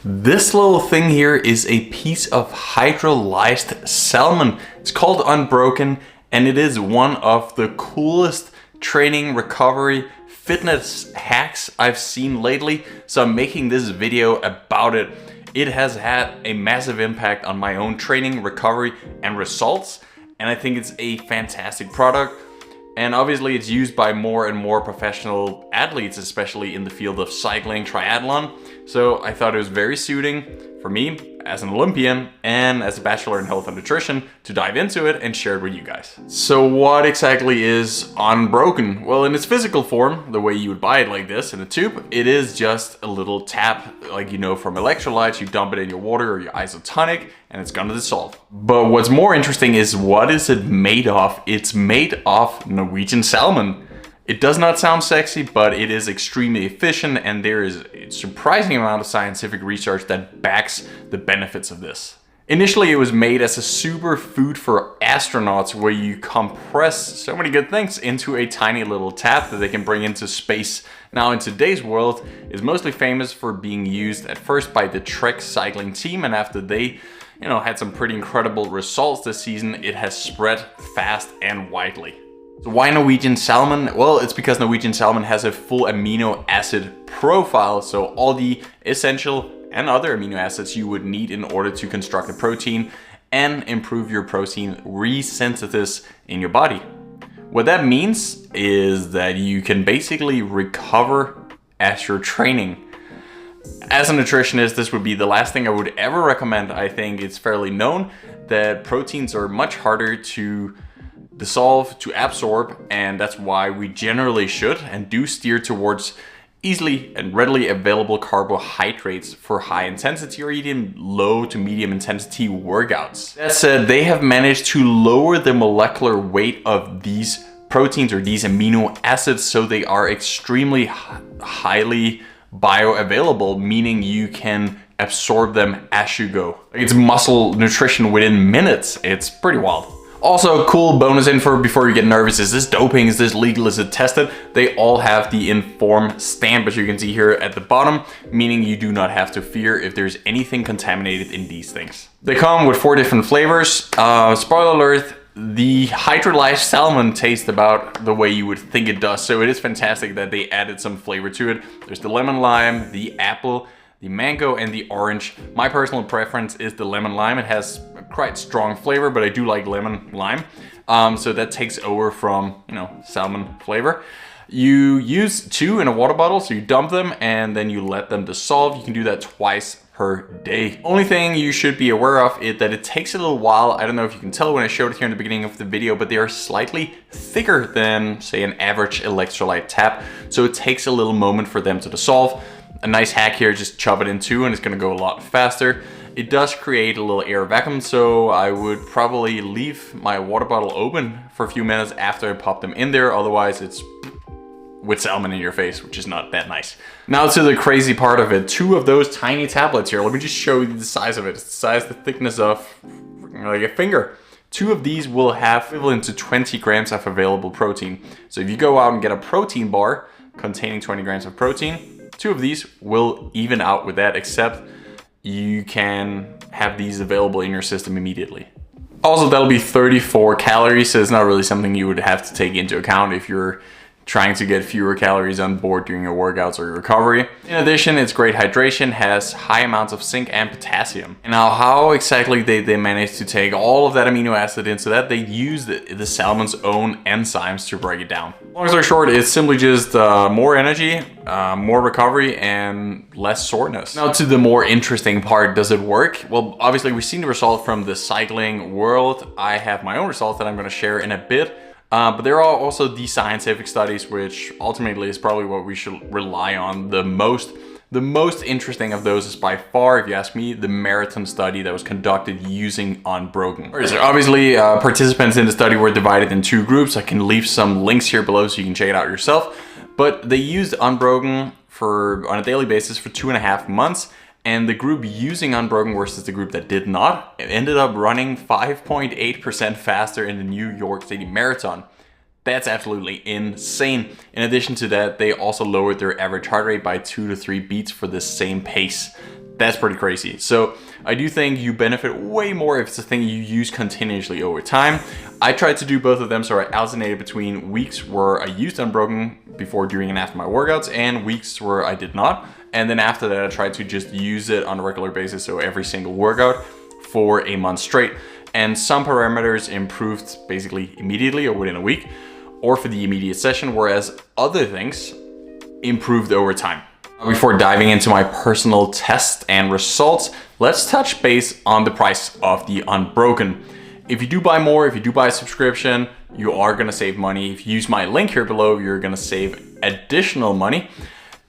This little thing here is a piece of hydrolyzed salmon. It's called Unbroken, and it is one of the coolest training, recovery, fitness hacks I've seen lately. So I'm making this video about it. It has had a massive impact on my own training, recovery, and results. And I think it's a fantastic product. And obviously it's used by more and more professional athletes, especially in the field of cycling, triathlon. So I thought it was very suiting for me as an Olympian and as a bachelor in health and nutrition to dive into it and share it with you guys. So what exactly is Unbroken? Well, in its physical form, the way you would buy it like this in a tube, it is just a little tap, like you know from electrolytes. You dump it in your water or your isotonic and it's gonna dissolve. But what's more interesting is what is it made of? It's made of Norwegian salmon. It does not sound sexy, but it is extremely efficient, and there is a surprising amount of scientific research that backs the benefits of this. Initially, it was made as a super food for astronauts, where you compress so many good things into a tiny little tap that they can bring into space. Now, in today's world, it's mostly famous for being used at first by the Trek cycling team, and after they had some pretty incredible results this season, it has spread fast and widely. So why Norwegian salmon? Well, it's because Norwegian salmon has a full amino acid profile, so all the essential and other amino acids you would need in order to construct a protein and improve your protein resynthesis in your body. What that means is that you can basically recover as you're training. As a nutritionist, this would be the last thing I would ever recommend. I think it's fairly known that proteins are much harder to dissolve, to absorb, and that's why we generally should and do steer towards easily and readily available carbohydrates for high intensity or even low to medium intensity workouts. That said, they have managed to lower the molecular weight of these proteins or these amino acids, so they are extremely highly bioavailable, meaning you can absorb them as you go. It's muscle nutrition within minutes. It's pretty wild. Also, cool bonus info before you get nervous: is this doping? Is this legal? Is it tested? They all have the inform stamp, as you can see here at the bottom, meaning you do not have to fear if there's anything contaminated in these things. They come with 4 different flavors. Spoiler alert, the hydrolyzed salmon tastes about the way you would think it does, so it is fantastic that they added some flavor to it. There's the lemon lime, the apple, the mango, and the orange. My personal preference is the lemon lime. It has a quite strong flavor, but I do like lemon lime. So that takes over from, salmon flavor. You use 2 in a water bottle, so you dump them and then you let them dissolve. You can do that twice per day. Only thing you should be aware of is that it takes a little while. I don't know if you can tell when I showed it here in the beginning of the video, but they are slightly thicker than, say, an average electrolyte tap. So it takes a little moment for them to dissolve. A nice hack here, just chop it in 2 and it's gonna go a lot faster. It does create a little air vacuum, so I would probably leave my water bottle open for a few minutes after I pop them in there. Otherwise it's with salmon in your face, which is not that nice. Now to the crazy part of it. 2 of those tiny tablets here. Let me just show you the size of it. It's the thickness of like a finger. 2 of these will have equivalent to 20 grams of available protein. So if you go out and get a protein bar containing 20 grams of protein, 2 of these will even out with that, except you can have these available in your system immediately. Also, that'll be 34 calories, so it's not really something you would have to take into account if you're trying to get fewer calories on board during your workouts or your recovery. In addition, it's great hydration, has high amounts of zinc and potassium. And now how exactly they manage to take all of that amino acid into that? They use the salmon's own enzymes to break it down. Long story short, it's simply just more energy, more recovery, and less soreness. Now to the more interesting part, does it work? Well, obviously we've seen the result from the cycling world. I have my own results that I'm gonna share in a bit. But there are also the scientific studies, which ultimately is probably what we should rely on the most. The most interesting of those is by far, if you ask me, the marathon study that was conducted using Unbroken. Obviously, participants in the study were divided in 2 groups. I can leave some links here below so you can check it out yourself. But they used Unbroken on a daily basis for 2.5 months. And the group using Unbroken versus the group that did not ended up running 5.8% faster in the New York City Marathon. That's absolutely insane. In addition to that, they also lowered their average heart rate by 2 to 3 beats for the same pace. That's pretty crazy. So I do think you benefit way more if it's a thing you use continuously over time. I tried to do both of them, so I alternated between weeks where I used Unbroken before, during, and after my workouts, and weeks where I did not. And then after that, I tried to just use it on a regular basis, so every single workout for a month straight. And some parameters improved basically immediately or within a week, or for the immediate session, whereas other things improved over time. Before diving into my personal tests and results, let's touch base on the price of the Unbroken. If you do buy more, if you do buy a subscription, you are gonna save money. If you use my link here below, you're gonna save additional money.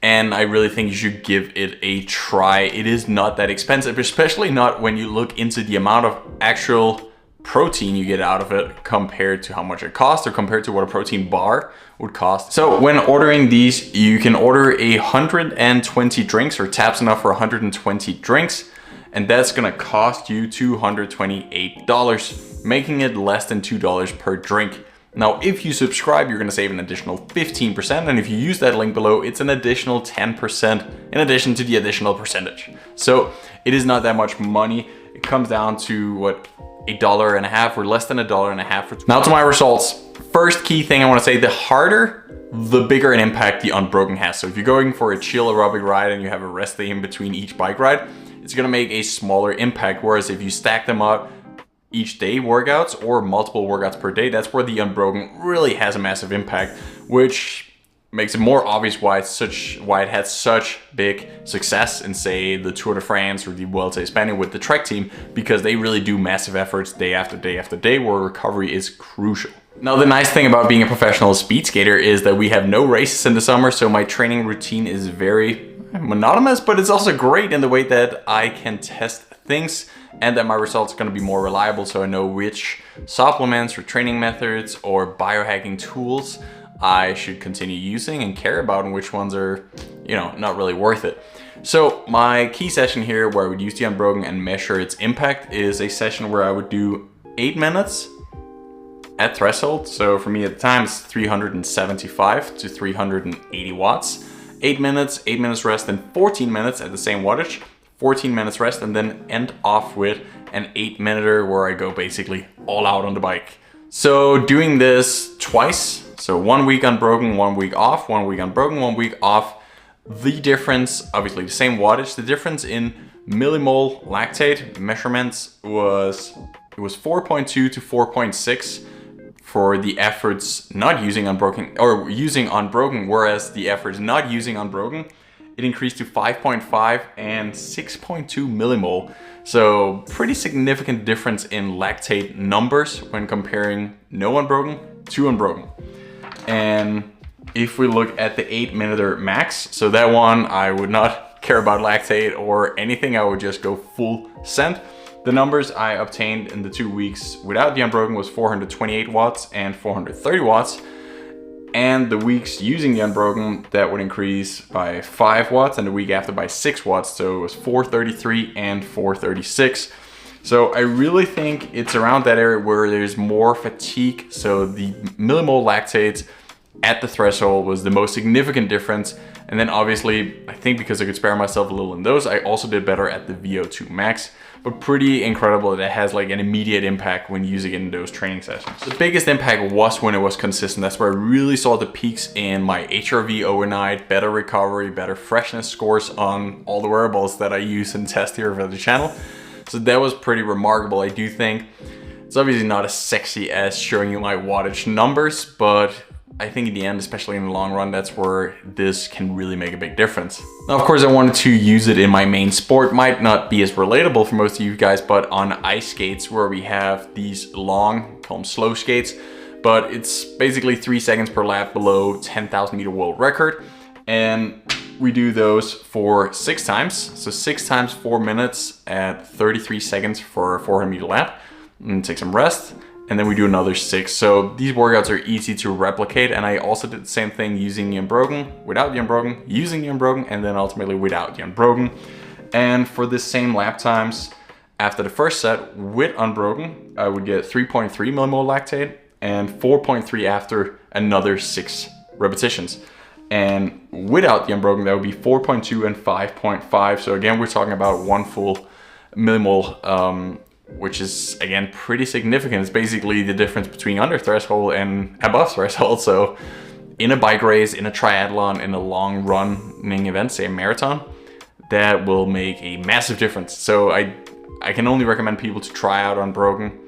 And I really think you should give it a try. It is not that expensive, especially not when you look into the amount of actual protein you get out of it compared to how much it costs, or compared to what a protein bar would cost. So when ordering these, you can order 120 drinks, or taps enough for 120 drinks, and that's gonna cost you $228, making it less than $2 per drink. Now, if you subscribe, you're gonna save an additional 15%, and if you use that link below, it's an additional 10% in addition to the additional percentage. So it is not that much money. It comes down to what, $1.50 or less than $1.50. Now to my results. First key thing I want to say, the harder, the bigger an impact the Unbroken has. So if you're going for a chill aerobic ride and you have a rest day in between each bike ride, it's gonna make a smaller impact. Whereas if you stack them up each day workouts or multiple workouts per day, that's where the Unbroken really has a massive impact, which makes it more obvious why it had such big success in, say, the Tour de France or the Vuelta a España with the Trek team, because they really do massive efforts day after day after day, where recovery is crucial. Now, the nice thing about being a professional speed skater is that we have no races in the summer, so my training routine is very monotonous, but it's also great in the way that I can test things and that my results are going to be more reliable, so I know which supplements or training methods or biohacking tools I should continue using and care about, and which ones are, not really worth it. So my key session here, where I would use the Unbroken and measure its impact, is a session where I would do 8 minutes at threshold. So for me at the time, it's 375 to 380 watts. 8 minutes rest, and 14 minutes at the same wattage, 14 minutes rest, and then end off with an 8-minute where I go basically all out on the bike. So doing this twice, so 1 week Unbroken, 1 week off, 1 week Unbroken, 1 week off. The difference, obviously the same wattage, the difference in millimole lactate measurements was 4.2 to 4.6 for the efforts not using Unbroken, or using Unbroken, whereas the efforts not using Unbroken, it increased to 5.5 and 6.2 millimole. So pretty significant difference in lactate numbers when comparing no Unbroken to Unbroken. And if we look at the 8-minute max, so that one, I would not care about lactate or anything. I would just go full send. The numbers I obtained in the 2 weeks without the Unbroken was 428 watts and 430 watts. And the weeks using the Unbroken, that would increase by 5 watts, and the week after by 6 watts. So it was 433 and 436. So I really think it's around that area where there's more fatigue. So the millimole lactates at the threshold was the most significant difference. And then obviously, I think because I could spare myself a little in those, I also did better at the VO2 max. But pretty incredible that it has like an immediate impact when using it in those training sessions. The biggest impact was when it was consistent. That's where I really saw the peaks in my HRV overnight, better recovery, better freshness scores on all the wearables that I use and test here for the channel. So that was pretty remarkable. I do think it's obviously not as sexy as showing you my wattage numbers, but I think in the end, especially in the long run, that's where this can really make a big difference. Now, of course, I wanted to use it in my main sport. Might not be as relatable for most of you guys, but on ice skates, where we have these long, call them slow skates, but it's basically 3 seconds per lap below 10,000 meter world record. And we do those for 6 times. So 6 times 4 minutes at 33 seconds for a 400 meter lap, and take some rest. And then we do another 6. So these workouts are easy to replicate. And I also did the same thing using the Unbroken, without the Unbroken, using the Unbroken, and then ultimately without the Unbroken. And for the same lap times, after the first set with Unbroken, I would get 3.3 millimole lactate and 4.3 after another 6 repetitions. And without the Unbroken, that would be 4.2 and 5.5. So again, we're talking about 1 full millimole, which is again pretty significant. It's basically the difference between under threshold and above threshold. So in a bike race, in a triathlon, in a long running event, say a marathon, that will make a massive difference. So I can only recommend people to try out Unbroken.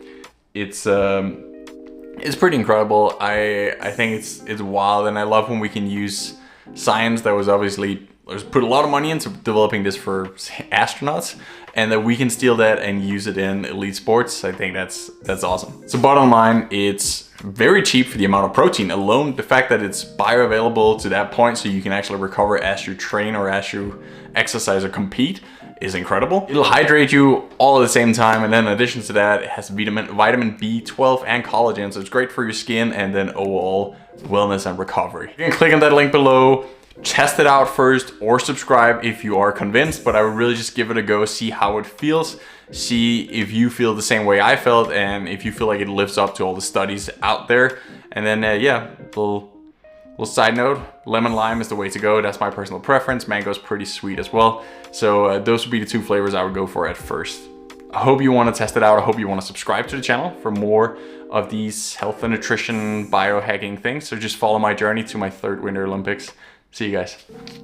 It's pretty incredible. I think it's wild, and I love when we can use science that was obviously put a lot of money into developing this for astronauts, and that we can steal that and use it in elite sports. I think that's awesome. So bottom line, it's very cheap for the amount of protein alone. The fact that it's bioavailable to that point, so you can actually recover as you train or as you exercise or compete, is incredible. It'll hydrate you all at the same time, and then in addition to that, it has vitamin B12 and collagen, so it's great for your skin and then overall wellness and recovery. You can click on that link below, test it out first, or subscribe if you are convinced, but I would really just give it a go, see how it feels, see if you feel the same way I felt, and if you feel like it lives up to all the studies out there. And then yeah, little side note, lemon lime is the way to go. That's my personal preference. Mango is pretty sweet as well. So those would be the 2 flavors I would go for at first. I hope you want to test it out. I hope you want to subscribe to the channel for more of these health and nutrition biohacking things. So just follow my journey to my 3rd Winter Olympics. See you guys.